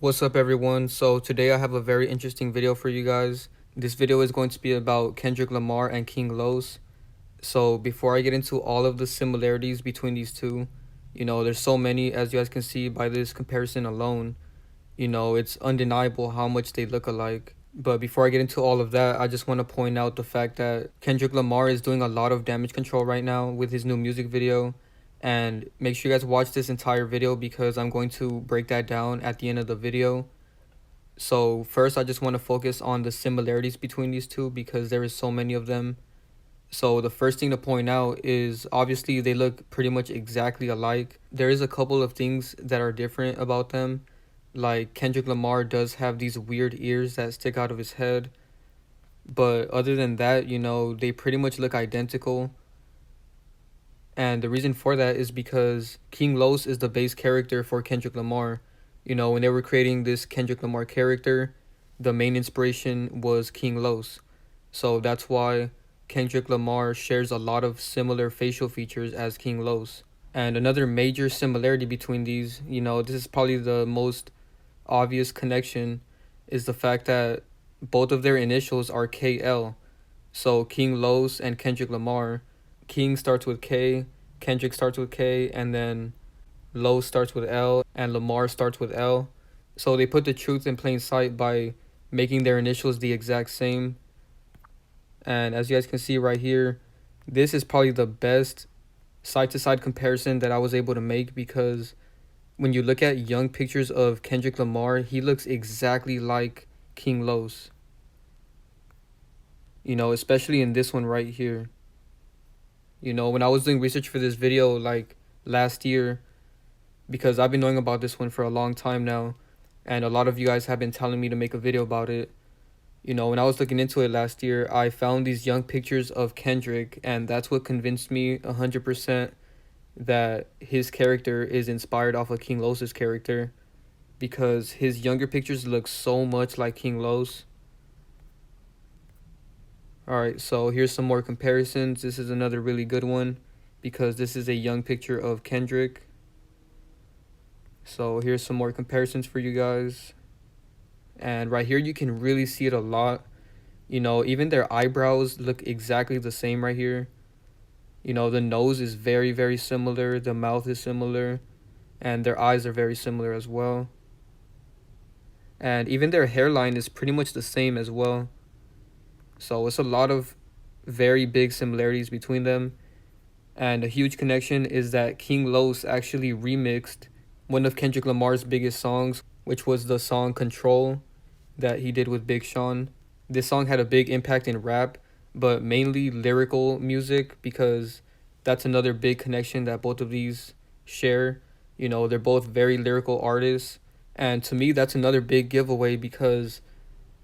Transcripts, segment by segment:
What's up, everyone? So today I have a very interesting video for you guys. This video is going to be about Kendrick Lamar and King Los. So before I get into all of the similarities between these two, there's so many, as you guys can see by this comparison alone. It's undeniable how much they look alike. But before I get into all of that, I just want to point out the fact that Kendrick Lamar is doing a lot of damage control right now with his new music video. And make sure you guys watch this entire video because I'm going to break that down at the end of the video. So first, I just want to focus on the similarities between these two because there is so many of them. So the first thing to point out is obviously they look pretty much exactly alike. There is a couple of things that are different about them. Like Kendrick Lamar does have these weird ears that stick out of his head. But other than that, they pretty much look identical. And the reason for that is because King Los is the base character for Kendrick Lamar. When they were creating this Kendrick Lamar character, the main inspiration was King Los. So that's why Kendrick Lamar shares a lot of similar facial features as King Los. And another major similarity between these, this is probably the most obvious connection, is the fact that both of their initials are KL. So King Los and Kendrick Lamar. King starts with K, Kendrick starts with K, and then Los starts with L, and Lamar starts with L. So they put the truth in plain sight by making their initials the exact same. And as you guys can see right here, this is probably the best side-to-side comparison that I was able to make because when you look at young pictures of Kendrick Lamar, he looks exactly like King Los. Especially in this one right here. When I was doing research for this video like last year, because I've been knowing about this one for a long time now, and a lot of you guys have been telling me to make a video about it. When I was looking into it last year, I found these young pictures of Kendrick, and that's what convinced me 100% that his character is inspired off of King Los's character, because his younger pictures look so much like King Los. Alright, so here's some more comparisons. This is another really good one because this is a young picture of Kendrick. So here's some more comparisons for you guys. And right here you can really see it a lot. Even their eyebrows look exactly the same right here. The nose is very, very similar. The mouth is similar. And their eyes are very similar as well. And even their hairline is pretty much the same as well. So it's a lot of very big similarities between them. And a huge connection is that King Los actually remixed one of Kendrick Lamar's biggest songs, which was the song Control that he did with Big Sean. This song had a big impact in rap, but mainly lyrical music because that's another big connection that both of these share. They're both very lyrical artists. And to me, that's another big giveaway because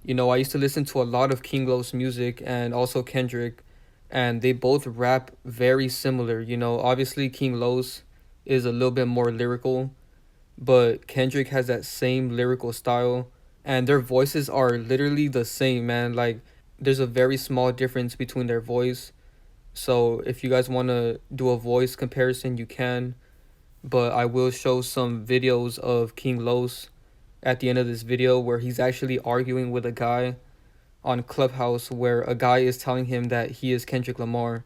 I used to listen to a lot of King Los music and also Kendrick, and they both rap very similar. Obviously King Los is a little bit more lyrical, but Kendrick has that same lyrical style, and their voices are literally the same, man. Like, there's a very small difference between their voice. So if you guys want to do a voice comparison, you can, but I will show some videos of King Los at the end of this video where he's actually arguing with a guy on Clubhouse where a guy is telling him that he is Kendrick Lamar.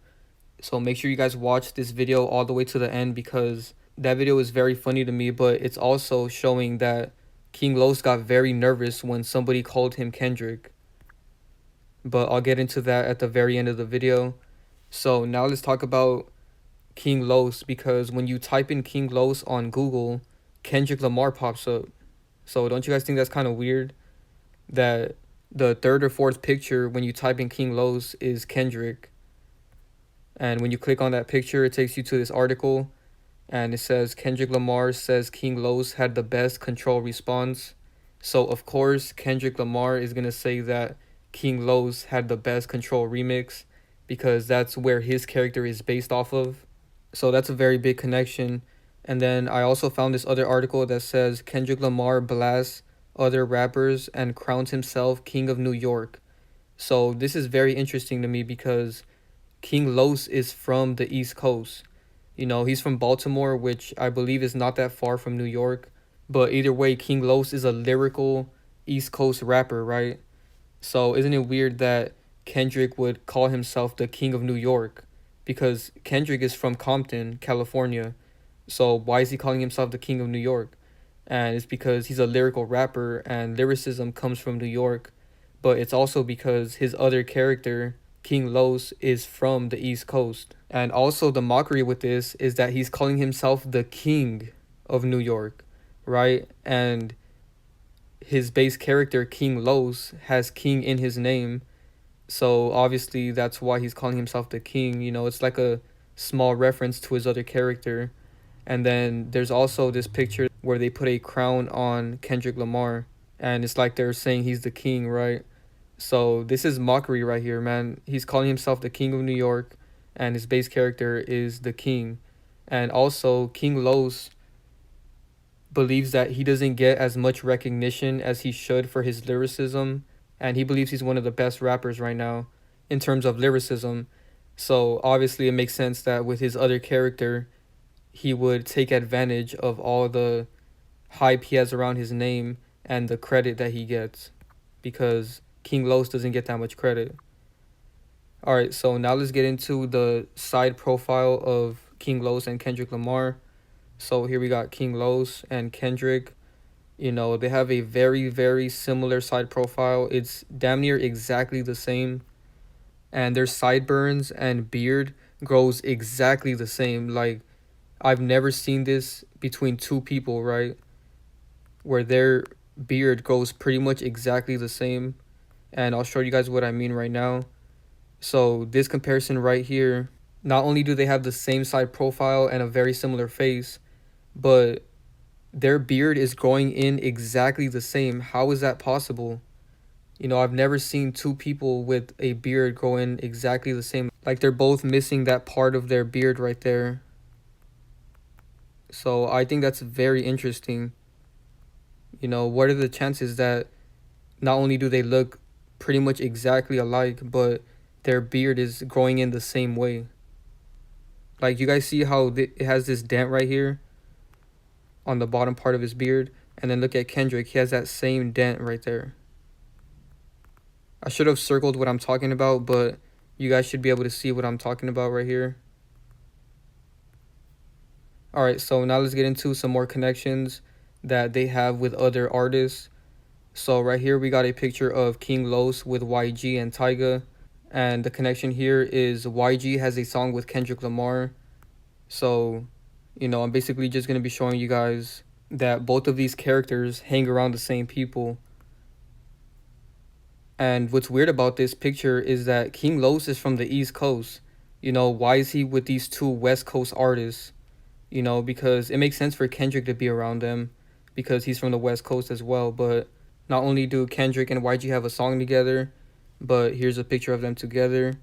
So make sure you guys watch this video all the way to the end because that video is very funny to me, but it's also showing that King Los got very nervous when somebody called him Kendrick. But I'll get into that at the very end of the video. So now let's talk about King Los because when you type in King Los on Google, Kendrick Lamar pops up. So don't you guys think that's kind of weird that the third or fourth picture when you type in King Los is Kendrick? And when you click on that picture, it takes you to this article and it says Kendrick Lamar says King Los had the best control response. So of course Kendrick Lamar is going to say that King Los had the best control remix because that's where his character is based off of. So that's a very big connection. And then I also found this other article that says Kendrick Lamar blasts other rappers and crowns himself King of New York. So this is very interesting to me because King Los is from the East Coast. He's from Baltimore, which I believe is not that far from New York. But either way, King Los is a lyrical East Coast rapper, right? So isn't it weird that Kendrick would call himself the King of New York? Because Kendrick is from Compton, California. So why is he calling himself the King of New York? And it's because he's a lyrical rapper and lyricism comes from New York. But it's also because his other character, King Los, is from the East Coast. And also the mockery with this is that he's calling himself the King of New York, right? And his base character, King Los, has King in his name. So obviously that's why he's calling himself the King. You know, it's like a small reference to his other character. And then there's also this picture where they put a crown on Kendrick Lamar. And it's like they're saying he's the king, right? So this is mockery right here, man. He's calling himself the King of New York, and his base character is the king. And also, King Los believes that he doesn't get as much recognition as he should for his lyricism, and he believes he's one of the best rappers right now in terms of lyricism. So obviously it makes sense that with his other character, he would take advantage of all the hype he has around his name and the credit that he gets, because King Los doesn't get that much credit. All right, so now let's get into the side profile of King Los and Kendrick Lamar. So here we got King Los and Kendrick. You know, they have a very, very similar side profile. It's damn near exactly the same. And their sideburns and beard grows exactly the same. Like, I've never seen this between two people, right? Where their beard grows pretty much exactly the same. And I'll show you guys what I mean right now. So this comparison right here, not only do they have the same side profile and a very similar face, but their beard is growing in exactly the same. How is that possible? You know, I've never seen two people with a beard grow in exactly the same. Like they're both missing that part of their beard right there. So I think that's very interesting. You know, what are the chances that not only do they look pretty much exactly alike, but their beard is growing in the same way? Like, you guys see how it has this dent right here on the bottom part of his beard? And then look at Kendrick, he has that same dent right there. I should have circled what I'm talking about, but you guys should be able to see what I'm talking about right here. Alright, so now let's get into some more connections that they have with other artists. So right here we got a picture of King Los with YG and Tyga. And the connection here is YG has a song with Kendrick Lamar. So, you know, I'm basically just going to be showing you guys that both of these characters hang around the same people. And what's weird about this picture is that King Los is from the East Coast. You know, why is he with these two West Coast artists? You know, because it makes sense for Kendrick to be around them because he's from the West Coast as well. But not only do Kendrick and YG have a song together, but here's a picture of them together.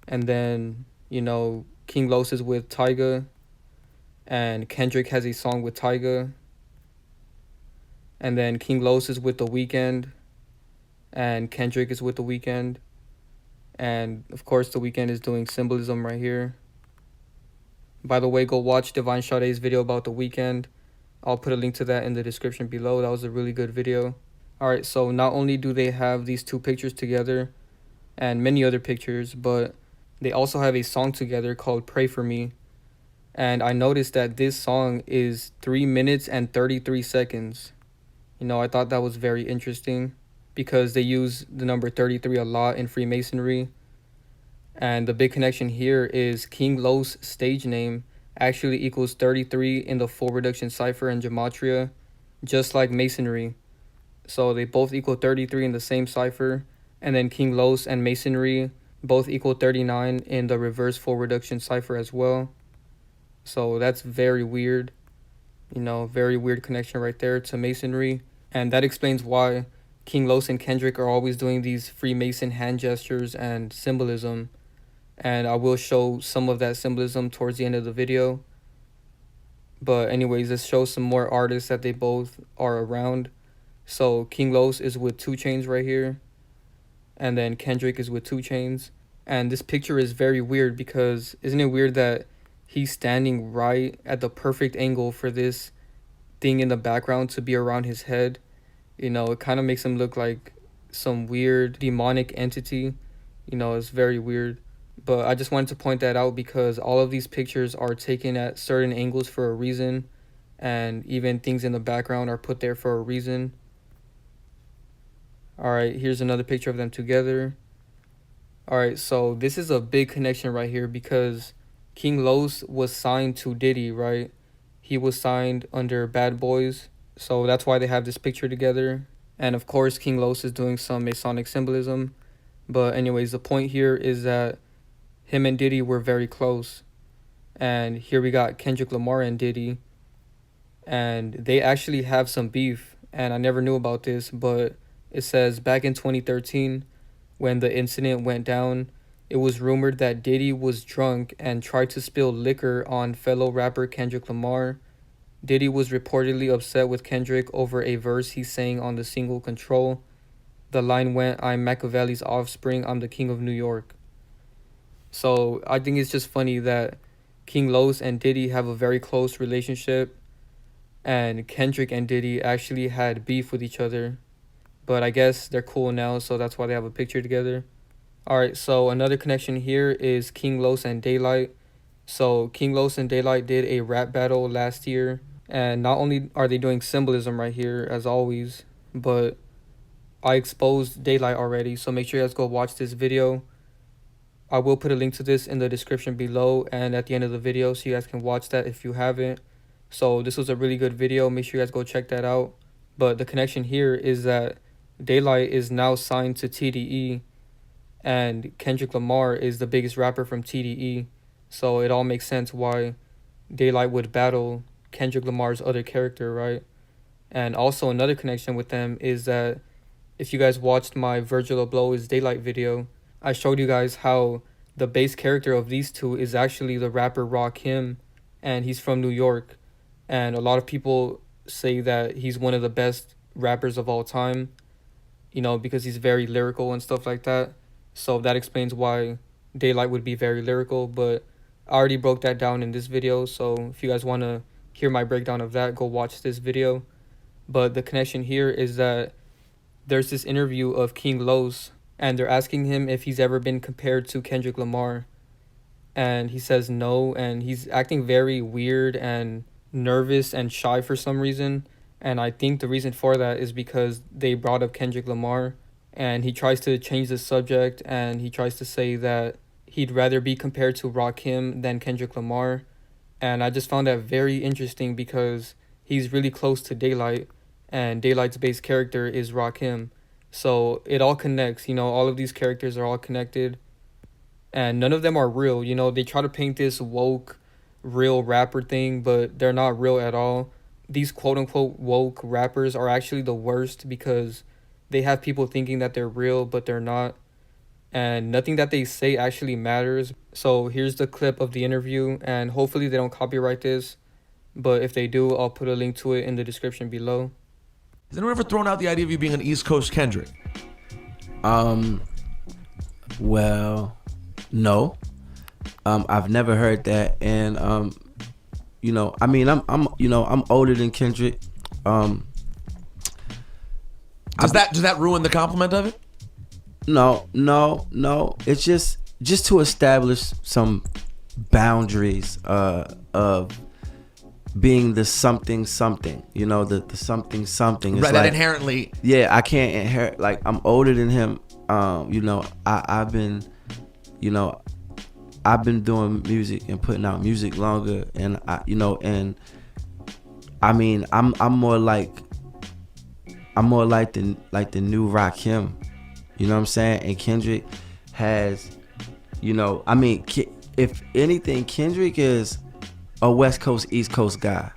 And then, you know, King Los is with Tyga, and Kendrick has a song with Tyga. And then King Los is with The Weeknd, and Kendrick is with The Weeknd. And of course, The Weeknd is doing symbolism right here. By the way, go watch Divine Sade's video about The Weeknd. I'll put a link to that in the description below. That was a really good video. Alright, so not only do they have these two pictures together and many other pictures, but they also have a song together called Pray For Me. And I noticed that this song is 3 minutes and 33 seconds. You know, I thought that was very interesting because they use the number 33 a lot in Freemasonry. And the big connection here is King Los' stage name actually equals 33 in the full reduction cipher and gematria, just like Masonry. So they both equal 33 in the same cipher. And then King Los and Masonry both equal 39 in the reverse full reduction cipher as well. So that's very weird. You know, very weird connection right there to Masonry. And that explains why King Los and Kendrick are always doing these Freemason hand gestures and symbolism. And I will show some of that symbolism towards the end of the video. But anyways, let's show some more artists that they both are around. So King Los is with 2 Chainz right here. And then Kendrick is with 2 Chainz. And this picture is very weird because isn't it weird that he's standing right at the perfect angle for this thing in the background to be around his head. You know, it kind of makes him look like some weird demonic entity. You know, it's very weird. But I just wanted to point that out because all of these pictures are taken at certain angles for a reason, and even things in the background are put there for a reason. All right, here's another picture of them together. All right, so this is a big connection right here because King Los was signed to Diddy, right? He was signed under Bad Boys, so that's why they have this picture together. And of course, King Los is doing some Masonic symbolism. But anyways, the point here is that him and Diddy were very close. And here we got Kendrick Lamar and Diddy. And they actually have some beef. And I never knew about this, but it says back in 2013, when the incident went down, it was rumored that Diddy was drunk and tried to spill liquor on fellow rapper Kendrick Lamar. Diddy was reportedly upset with Kendrick over a verse he sang on the single Control. The line went, "I'm Machiavelli's offspring, I'm the king of New York." So I think it's just funny that King Los and Diddy have a very close relationship, and Kendrick and Diddy actually had beef with each other. But I guess they're cool now, so that's why they have a picture together. Alright, so another connection here is King Los and Daylight. So King Los and Daylight did a rap battle last year, and not only are they doing symbolism right here, as always, but I exposed Daylight already, so make sure you guys go watch this video. I will put a link to this in the description below and at the end of the video so you guys can watch that if you haven't. So this was a really good video. Make sure you guys go check that out. But the connection here is that Daylight is now signed to TDE and Kendrick Lamar is the biggest rapper from TDE. So it all makes sense why Daylight would battle Kendrick Lamar's other character, right? And also another connection with them is that if you guys watched my Virgil Abloh is Daylight video, I showed you guys how the base character of these two is actually the rapper Rakim, and he's from New York. And a lot of people say that he's one of the best rappers of all time, you know, because he's very lyrical and stuff like that. So that explains why Daylight would be very lyrical, but I already broke that down in this video. So if you guys want to hear my breakdown of that, go watch this video. But the connection here is that there's this interview of King Los, and they're asking him if he's ever been compared to Kendrick Lamar. And he says no, and he's acting very weird and nervous and shy for some reason. And I think the reason for that is because they brought up Kendrick Lamar, and he tries to change the subject, and he tries to say that he'd rather be compared to Rakim than Kendrick Lamar. And I just found that very interesting because he's really close to Daylight, and Daylight's base character is Rakim. So it all connects, you know, all of these characters are all connected, and none of them are real. You know, they try to paint this woke, real rapper thing, but they're not real at all. These quote-unquote woke rappers are actually the worst because they have people thinking that they're real, but they're not. And nothing that they say actually matters. So here's the clip of the interview, and hopefully they don't copyright this. But if they do, I'll put a link to it in the description below. Has anyone ever thrown out the idea of you being an East Coast Kendrick? Well, no. I've never heard that, and you know, I mean, I'm older than Kendrick. Does that ruin the compliment of it? No. It's just to establish some boundaries of being the something, you know, the something. It's right, like, that inherently. Yeah, I can't inherit. Like, I'm older than him. You know, I've been doing music and putting out music longer, and I mean, I'm more like the new Rakim. You know what I'm saying? And Kendrick has, you know, I mean, if anything, Kendrick is a West Coast, East Coast guy.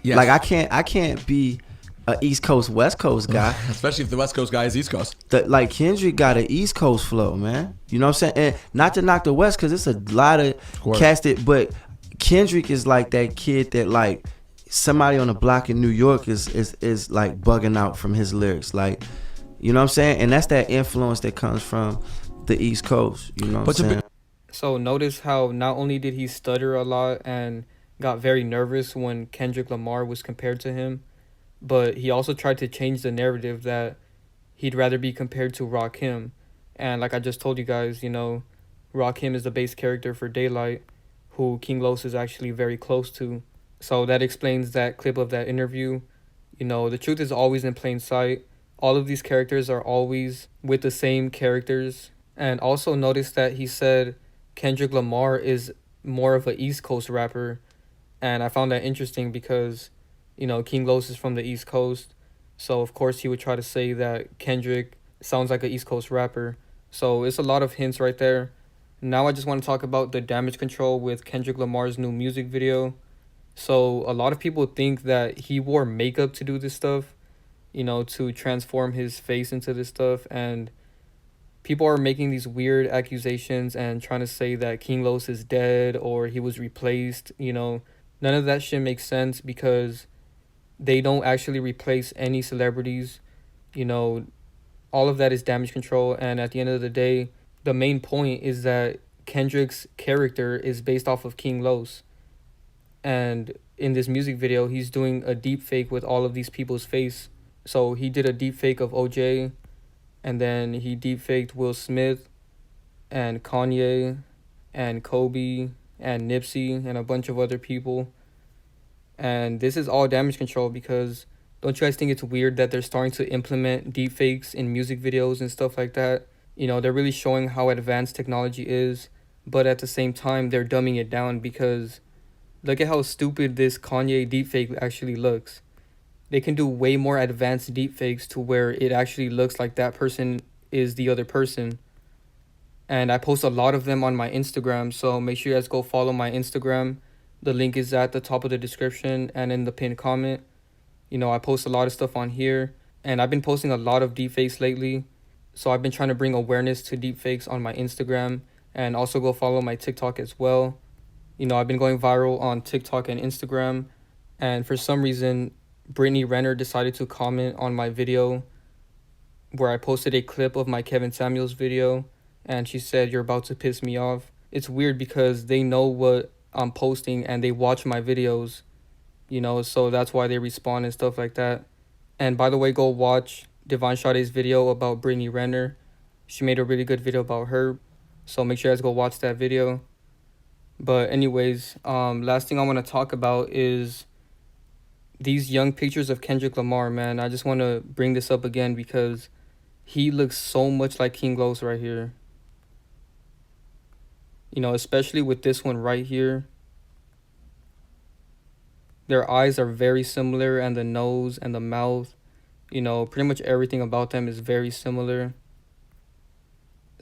Yes. Like, I can't be a East Coast, West Coast guy. Especially if the West Coast guy is East Coast. Like, Kendrick got an East Coast flow, man. You know what I'm saying? And not to knock the West, because it's a lot of cast it, but Kendrick is like that kid that, like, somebody on the block in New York is like bugging out from his lyrics. Like, you know what I'm saying? And that's that influence that comes from the East Coast. You know what I'm saying? So notice how not only did he stutter a lot and got very nervous when Kendrick Lamar was compared to him, but he also tried to change the narrative that he'd rather be compared to Rakim. And like I just told you guys, Rakim is the base character for Daylight, who King Los is actually very close to. So that explains that clip of that interview. The truth is always in plain sight. All of these characters are always with the same characters. And also notice that he said Kendrick Lamar is more of a East Coast rapper. And I found that interesting because, King Los is from the East Coast. So of course he would try to say that Kendrick sounds like an East Coast rapper. So it's a lot of hints right there. Now I just want to talk about the damage control with Kendrick Lamar's new music video. So a lot of people think that he wore makeup to do this stuff, to transform his face into this stuff. And people are making these weird accusations and trying to say that King Los is dead or he was replaced. None of that shit makes sense because they don't actually replace any celebrities. All of that is damage control. And at the end of the day, the main point is that Kendrick's character is based off of King Los. And in this music video, he's doing a deep fake with all of these people's face. So he did a deep fake of OJ, and then he deep faked Will Smith and Kanye and Kobe and Nipsey and a bunch of other people. And this is all damage control because don't you guys think it's weird that they're starting to implement deep fakes in music videos and stuff like that? They're really showing how advanced technology is, but at the same time, they're dumbing it down because look at how stupid this Kanye deepfake actually looks. They can do way more advanced deepfakes to where it actually looks like that person is the other person. And I post a lot of them on my Instagram, so make sure you guys go follow my Instagram. The link is at the top of the description and in the pinned comment. I post a lot of stuff on here, and I've been posting a lot of deepfakes lately. So I've been trying to bring awareness to deepfakes on my Instagram, and also go follow my TikTok as well. I've been going viral on TikTok and Instagram, and for some reason, Brittany Renner decided to comment on my video where I posted a clip of my Kevin Samuels video, and she said, "You're about to piss me off." It's weird because they know what I'm posting and they watch my videos, so that's why they respond and stuff like that. And by the way, go watch Devon Sade's video about Brittany Renner. She made a really good video about her, so make sure you guys go watch that video. But anyways, last thing I want to talk about is these young pictures of Kendrick Lamar, man. I just want to bring this up again because he looks so much like King Los right here. Especially with this one right here. Their eyes are very similar, and the nose and the mouth, pretty much everything about them is very similar.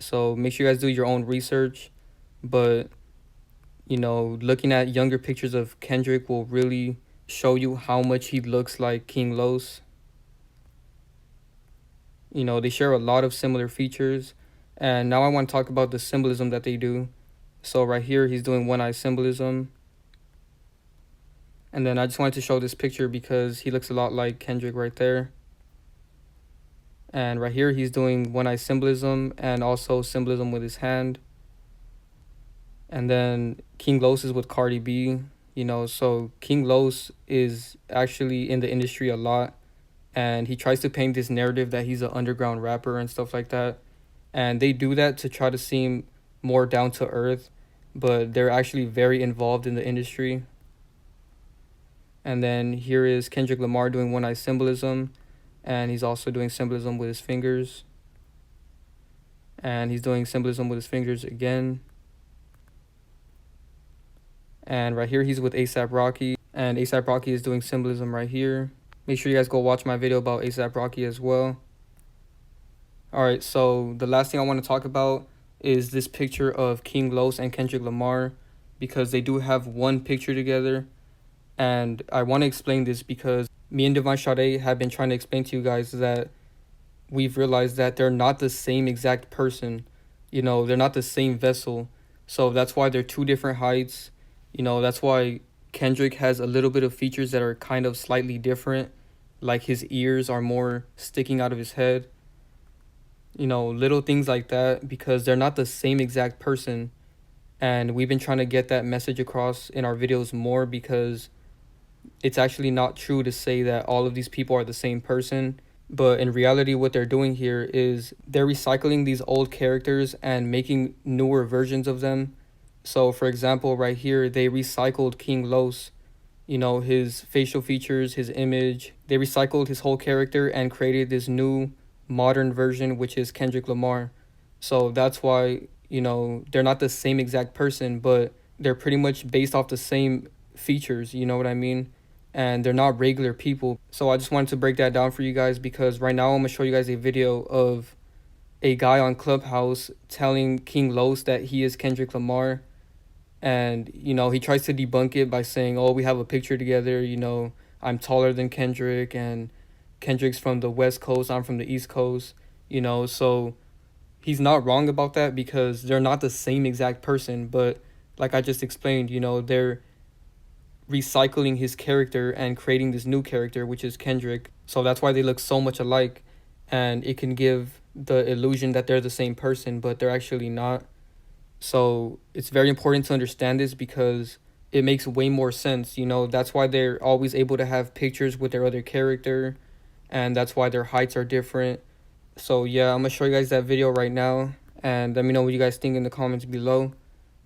So make sure you guys do your own research. But looking at younger pictures of Kendrick will really show you how much he looks like King Los. They share a lot of similar features. And now I want to talk about the symbolism that they do. So right here, he's doing one-eye symbolism. And then I just wanted to show this picture because he looks a lot like Kendrick right there. And right here, he's doing one-eye symbolism and also symbolism with his hand. And then King Los is with Cardi B, so King Los is actually in the industry a lot. And he tries to paint this narrative that he's an underground rapper and stuff like that. And they do that to try to seem more down to earth, but they're actually very involved in the industry. And then here is Kendrick Lamar doing one-eye symbolism. And he's also doing symbolism with his fingers. And he's doing symbolism with his fingers again. And right here, he's with A$AP Rocky. And A$AP Rocky is doing symbolism right here. Make sure you guys go watch my video about A$AP Rocky as well. Alright, so the last thing I want to talk about is this picture of King Los and Kendrick Lamar. Because they do have one picture together. And I want to explain this because me and Devon Sade have been trying to explain to you guys that we've realized that they're not the same exact person. They're not the same vessel. So that's why they're two different heights. That's why Kendrick has a little bit of features that are kind of slightly different. Like his ears are more sticking out of his head. Little things like that because they're not the same exact person. And we've been trying to get that message across in our videos more, because it's actually not true to say that all of these people are the same person. But in reality, what they're doing here is they're recycling these old characters and making newer versions of them. So, for example, right here, they recycled King Los, his facial features, his image. They recycled his whole character and created this new modern version, which is Kendrick Lamar. So that's why, they're not the same exact person, but they're pretty much based off the same features, you know what I mean? And they're not regular people. So I just wanted to break that down for you guys, because right now I'm gonna show you guys a video of a guy on Clubhouse telling King Los that he is Kendrick Lamar. And, he tries to debunk it by saying, oh, we have a picture together, I'm taller than Kendrick, and Kendrick's from the West Coast, I'm from the East Coast, so he's not wrong about that, because they're not the same exact person. But like I just explained, they're recycling his character and creating this new character, which is Kendrick. So that's why they look so much alike, and it can give the illusion that they're the same person, but they're actually not. So it's very important to understand this, because it makes way more sense. That's why they're always able to have pictures with their other character, and that's why their heights are different. So yeah, I'm gonna show you guys that video right now, and let me know what you guys think in the comments below.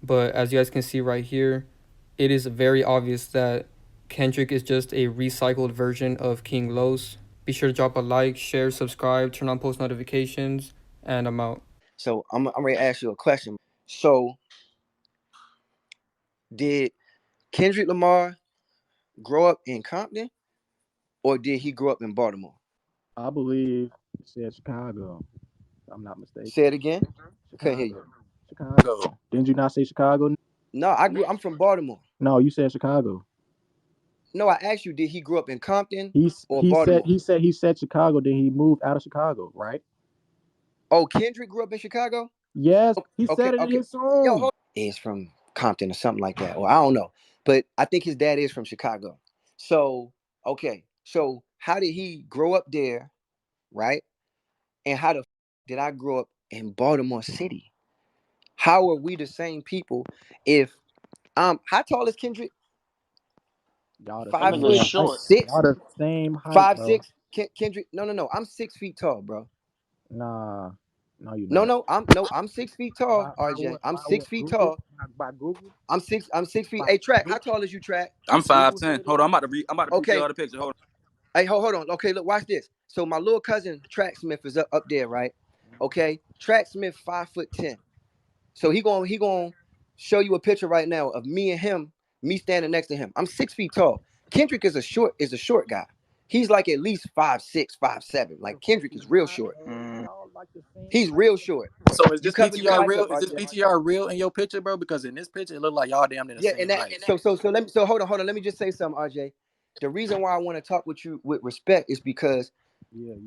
But as you guys can see right here, it is very obvious that Kendrick is just a recycled version of King Los. Be sure to drop a like, share, subscribe, turn on post notifications, and I'm out. So I'm ready to ask you a question. So did Kendrick Lamar grow up in Compton, or did he grow up in Baltimore? I believe he said Chicago. If I'm not mistaken. Say it again. Couldn't hear you. Chicago. Didn't you not say Chicago? No, I'm from Baltimore. No, you said Chicago. No, I asked you, did he grow up in Compton or he Baltimore? He said Chicago. Then he moved out of Chicago, right? Oh, Kendrick grew up in Chicago? Yes, he said it in his song. Yo, is from Compton or something like that, or I don't know, but I think his dad is from Chicago. So okay, so how did he grow up there, right? And how did I grow up in Baltimore City? How are we the same people? If how tall is Kendrick? Y'all the 5'6". Y'all the same height, 5'6". Kendrick, no, I'm 6 feet tall, bro. Nah, no, you not. I'm 6 feet tall, RJ. I'm 6 feet tall. By Google. I'm 6 feet. Hey, Track, how tall is you, Track? I'm 5'10". Hold on, I'm about to okay. y'all the picture. Hold on. Hey, hold on. Okay, look, watch this. So my little cousin Track Smith is up there, right? Okay, Track Smith 5'10". So he gonna show you a picture right now of me and him, me standing next to him. I'm 6 feet tall. Kendrick is a short guy. He's like at least 5'6", 5'7". Like Kendrick is real short. He's real short. So is this PTR real? Is this PTR real in your picture, bro? Because in this picture, it looked like y'all damn near the same height. So hold on. Let me just say something, RJ. The reason why I want to talk with you with respect is because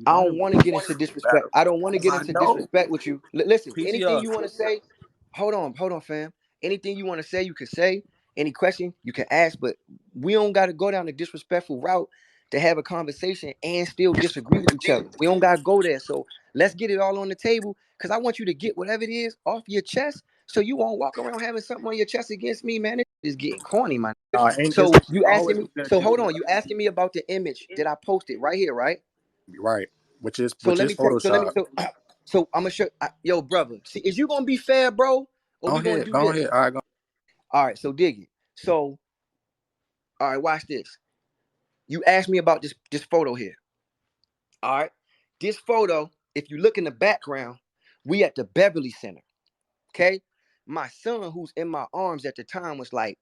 I don't want to get into disrespect. I don't want to get into disrespect with you. Listen, anything you want to say, hold on, fam. Anything you want to say, you can say. Any question, you can ask. But we don't got to go down the disrespectful route to have a conversation and still disagree with each other. We don't got to go there. So let's get it all on the table, because I want you to get whatever it is off your chest, so you won't walk around having something on your chest against me, man. It is getting corny, man. So you asking me? So hold on. You asking me about the image that I posted right here, right? Right. Which is Photoshop. So I'm gonna show. Yo, brother. See, is you gonna be fair, bro? Or go ahead. All right. Go. All right. So dig it. So, all right. Watch this. You asked me about this photo here. All right. This photo, if you look in the background, we at the Beverly Center. Okay. My son, who's in my arms at the time, was like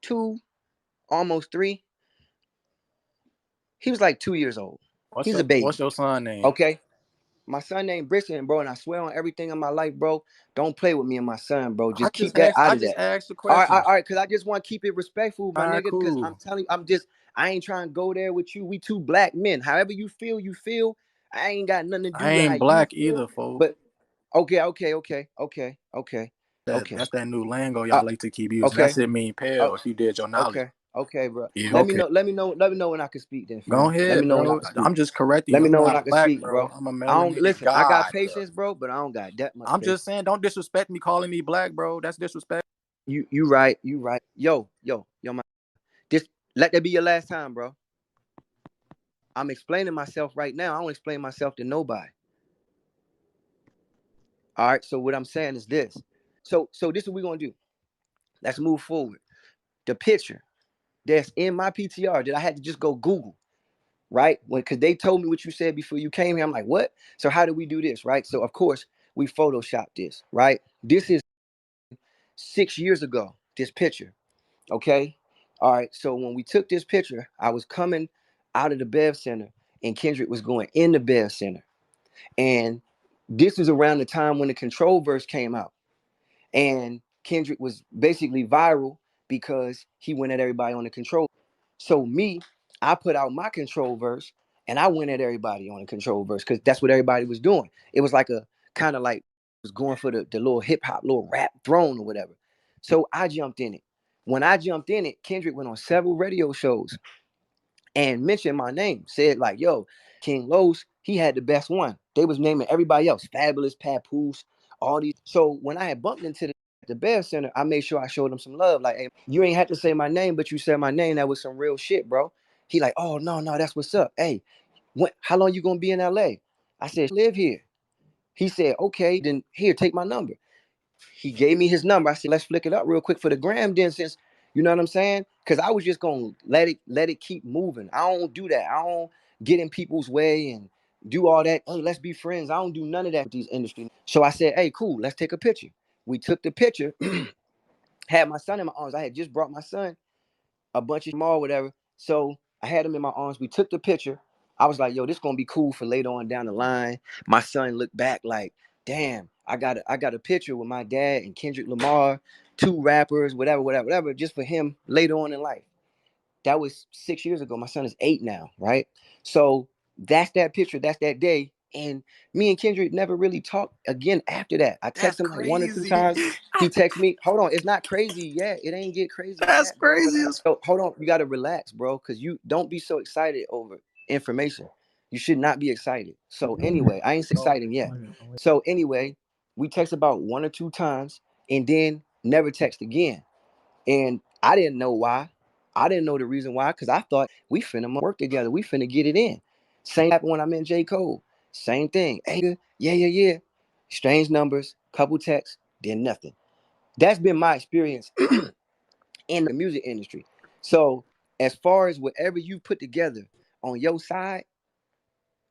2, almost 3. He was like 2 years old. He's a baby. What's your son name? Okay. My son named Briston, bro, and I swear on everything in my life, bro, don't play with me and my son, bro. Just keep that out of that. I just asked the question. All right, because I just want to keep it respectful, my nigga, because I'm telling you, I ain't trying to go there with you. We 2 black men. However you feel, you feel. I ain't got nothing to do with I ain't black either, folks. But okay. That's that new lingo y'all like to keep using. That's it mean pale if you did your knowledge. Okay, bro. Yeah, let me know when I can speak then. Go ahead, let me know bro. I'm just correcting you. Let me know when I can speak, bro. I'm a melanated listen, God, I got patience, bro, but I don't got that much. I'm just saying, don't disrespect me calling me black, bro. That's disrespect. You right. Yo, my this let that be your last time, bro. I'm explaining myself right now. I don't explain myself to nobody. All right. So what I'm saying is this. So this is what we're gonna do. Let's move forward. The picture that's in my PTR that I had to just go Google, right? Because they told me what you said before you came here. I'm like, what? So how do we do this, right? So of course we Photoshop this, right? This is 6 years ago. This picture, okay? All right. So when we took this picture, I was coming out of the Bev Center, and Kendrick was going in the Bev Center, and this is around the time when the Control verse came out, and Kendrick was basically viral because he went at everybody on the Control. So me, I put out my Control verse, and I went at everybody on the Control verse because that's what everybody was doing. It was like a kind of like was going for the little hip hop, little rap throne or whatever. So I jumped in it. When I jumped in it, Kendrick went on several radio shows and mentioned my name. Said like, "Yo, King Los, he had the best one." They was naming everybody else, Fabulous, Papoose, all these. So when I had bumped into the Bear Center, I made sure I showed him some love. Like, hey, you ain't had to say my name, but you said my name. That was some real shit, bro. He like, "Oh no, that's what's up." Hey, how long you gonna be in LA? I said, "Live here." He said, "Okay, then here, take my number." He gave me his number. I said, "Let's flick it up real quick for the gram then, since you know what I'm saying." Because I was just gonna let it keep moving. I don't do that. I don't get in people's way and do all that. Oh, let's be friends. I don't do none of that with these industry. So I said, "Hey, cool, let's take a picture." We took the picture, had my son in my arms. I had just brought my son a bunch of mall, whatever. So I had him in my arms. We took the picture. I was like, "Yo, this gonna be cool for later on down the line." My son looked back like, "Damn, I got a picture with my dad and Kendrick Lamar, two rappers, whatever, just for him later on in life." That was 6 years ago. My son is 8 now, right? So that's that picture. That's that day. And me and Kendrick never really talked again after that. I texted him like 1 or 2 times. He texted me. Hold on, it's not crazy yet. It ain't get crazy yet, bro. Relax. So, hold on, you gotta relax, bro, because you don't be so excited over information. You should not be excited. So anyway, I ain't excited yet. So anyway, we text about 1 or 2 times and then never text again. And I didn't know why. I didn't know the reason why, because I thought we finna work together. We finna get it in. Same happened when I met J. Cole. Same thing. Hey, yeah. Strange numbers, couple texts, then nothing. That's been my experience in the music industry. So as far as whatever you put together on your side,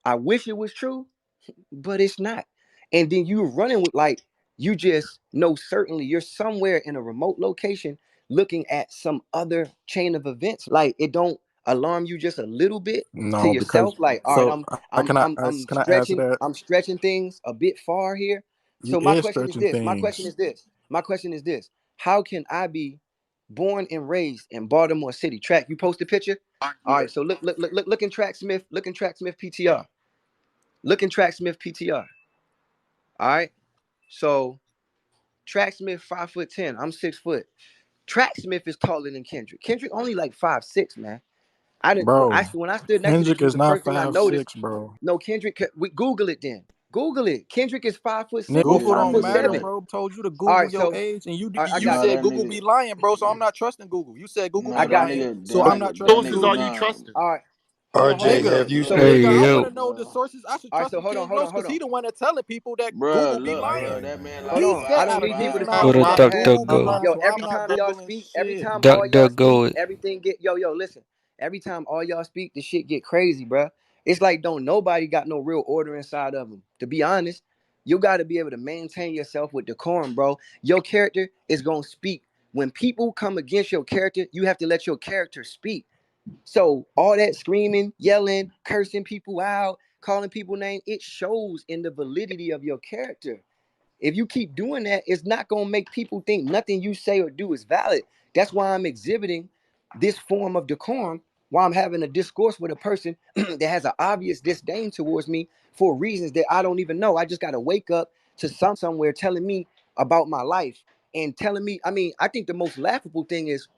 I wish it was true, but it's not. And then you running with like you just know certainly you're somewhere in a remote location looking at some other chain of events. Like it don't alarm you just a little bit to No, because yourself. Like, all right, so can I answer that? I'm stretching things a bit far here. You So my is question is stretching this. things. My question is this. How can I be born and raised in Baltimore City? Track, you post a picture. All right, so look in Track Smith. Look in Track Smith PTR. Look in Track Smith PTR. All right. So Track Smith 5'10". I'm 6 foot. Track Smith is taller than Kendrick. Kendrick only like 5'6", man. I didn't Bro, when I stood next to this Kendrick dude, is the not first thing I noticed. 5'6", bro. No, Kendrick. We Google it then. Google it. Kendrick is 5'6" or Google Yeah, don't nigga, 5'7". matter, yeah. bro. Told you to All Google right, your so age, and I you got No, said that Google nigga. be lying, bro. So I'm not trusting Google. You said Google No, I be that got you. lying, nigga. so That I'm But not nigga. That trusting Sources nigga. are Google. you Nah. trusting? all right, RJ, Nigga, have you That so nigga, studied? I nigga. want to Yeah. know the sources. I should all right, trust so the hold King on, hold Los on, hold because he on, the one that telling people that Bruh, Google be look, lying. bruh, that man hold like He on. said I out don't of need five people his to five. mouth, tell Go me to what I duck not have. duck Google go. lying, Yo, so I'm every not time y'all Googling speak, shit. Duck duck go it. everything get yo, listen. Every time all y'all speak, the shit get crazy, bruh. It's like don't nobody got no real order inside of them. To be honest, you got to be able to maintain yourself with decorum, bro. Your character is gonna speak. When people come against your character, you have to let your character speak. So all that screaming, yelling, cursing people out, calling people names, it shows in the validity of your character. If you keep doing that, it's not gonna make people think nothing you say or do is valid. That's why I'm exhibiting this form of decorum while I'm having a discourse with a person that has an obvious disdain towards me for reasons that I don't even know. I just gotta wake up to somewhere telling me about my life and telling me. I mean, I think the most laughable thing is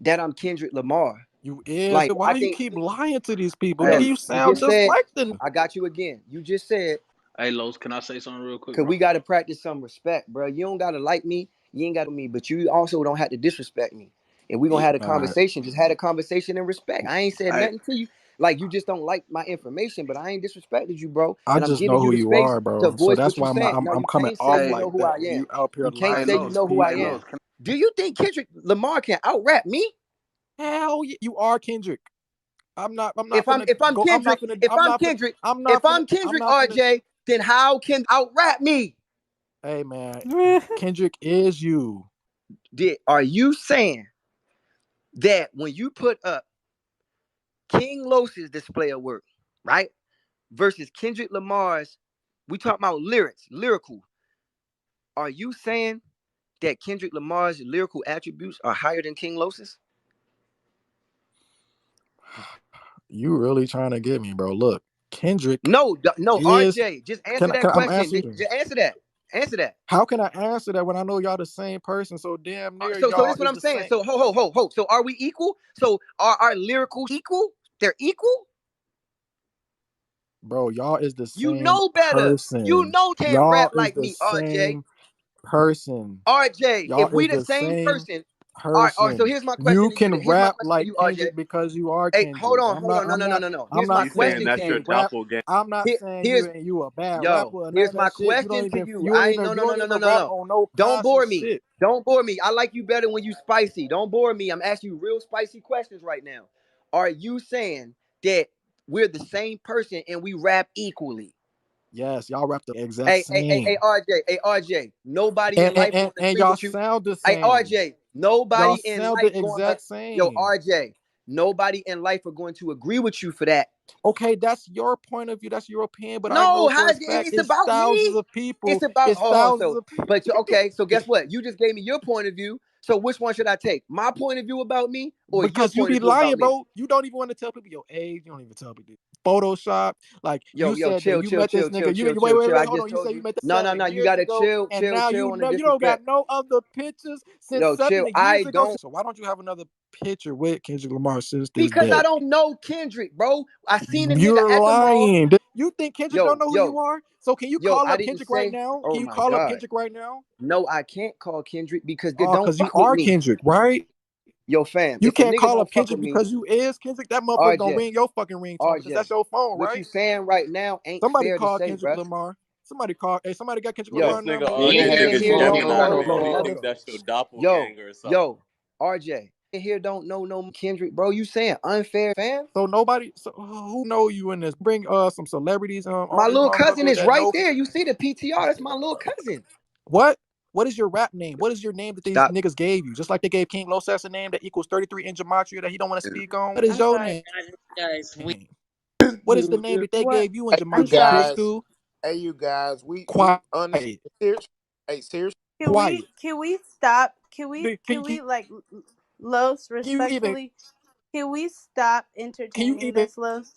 that I'm Kendrick Lamar. You is. Like, Why I you think, keep lying to these people, nigga? bro, You you sound just just said, like the. I got you again. You just said, Hey, Los, can I say something real quick, because bro? we got to practice some respect, bro. You don't got to like me. You ain't got to me, but you also don't have to disrespect me. And we're gonna have a conversation. Just had a conversation in respect. I ain't said nothing to you. Like you just don't like my information, but I ain't disrespected you, bro. I And I'm just know giving who you the you space are, to bro. So voice that's what you're why saying. No, I'm you coming can't say off you know like who that. I am. You out here You can't lying. say you know who I am. Do you think Kendrick Lamar can out rap me? Hell, you are Kendrick. I'm not If I'm Kendrick, RJ, then how can out rap me? Hey man, Kendrick is you. Are you saying that when you put up King Los's display of work, right, versus Kendrick Lamar's, we talking about lyrical. Are you saying that Kendrick Lamar's lyrical attributes are higher than King Los's? You really trying to get me, bro? Look, Kendrick. No, RJ, just answer that question. Just answer that. Answer that. How can I answer that when I know y'all the same person? So damn near so y'all. That's what I'm saying. So ho. So are we equal? So are our lyricals equal? They're equal? Bro, y'all is the same. You know better. Person. You know can't y'all rap like me, RJ. Person. RJ, y'all if we the same person. All right, so here's my question. You can rap like Kendrick because you are Kendrick. Hey, hold on. No. Here's my question to you. I'm not saying you a bad rapper. Here's my question to you. No. Don't bore me. Shit. Don't bore me. I like you better when you spicy. Don't bore me. I'm asking you real spicy questions right now. Are you saying that we're the same person and we rap equally? Yes, y'all rap the exact same. Hey, RJ. Nobody in life and y'all sound the same. Hey, RJ. Nobody in life the exact same. Yo, RJ. Nobody in life are going to agree with you for that. Okay, that's your point of view. That's your opinion. But no, I know it's about thousands me. of people. It's about thousands of people. But okay, so guess what? You just gave me your point of view. So which one should I take? My point of view about me, or because your you be point of view lying, about bro. me? You don't even want to tell people your age. You don't even tell people Photoshop. Like you said, chill, you met this nigga. Wait, hold on. You said you met the no. You gotta chill. And now you don't got no other pictures since 7 years ago. So why don't you have another picture with Kendrick Lamar since this Because day? I don't know Kendrick, bro. I seen the You're nigga at lying. the mall. You think Kendrick don't know who you are? So can you call up Kendrick right now? Can you call up Kendrick right now? No, I can't call Kendrick because they don't you are Kendrick, right? Yo, fam. You can't call up Kendrick because you is Kendrick. That motherfucker gonna ring your fucking ringtone because that's your phone, right? What you saying right now ain't somebody fair call to say, Kendrick bro. Lamar. Somebody call. Hey, somebody got Kendrick Yo, Lamar number. Yo, RJ. Here don't know no Kendrick, bro. You saying unfair, fam? So nobody. So who know you in this? Bring some celebrities. My little cousin is right there. You see the PTR? That's my little cousin. What? What is your rap name? What is your name that these niggas gave you? Just like they gave King Losas a name that equals 33 in gematria that he don't want to speak on. What is your name? What is the name that they gave you in gematria, Crystal? Hey, you guys, quiet. Seriously. Can we stop? Can we like Los respectfully? Can we stop entertaining this, Los?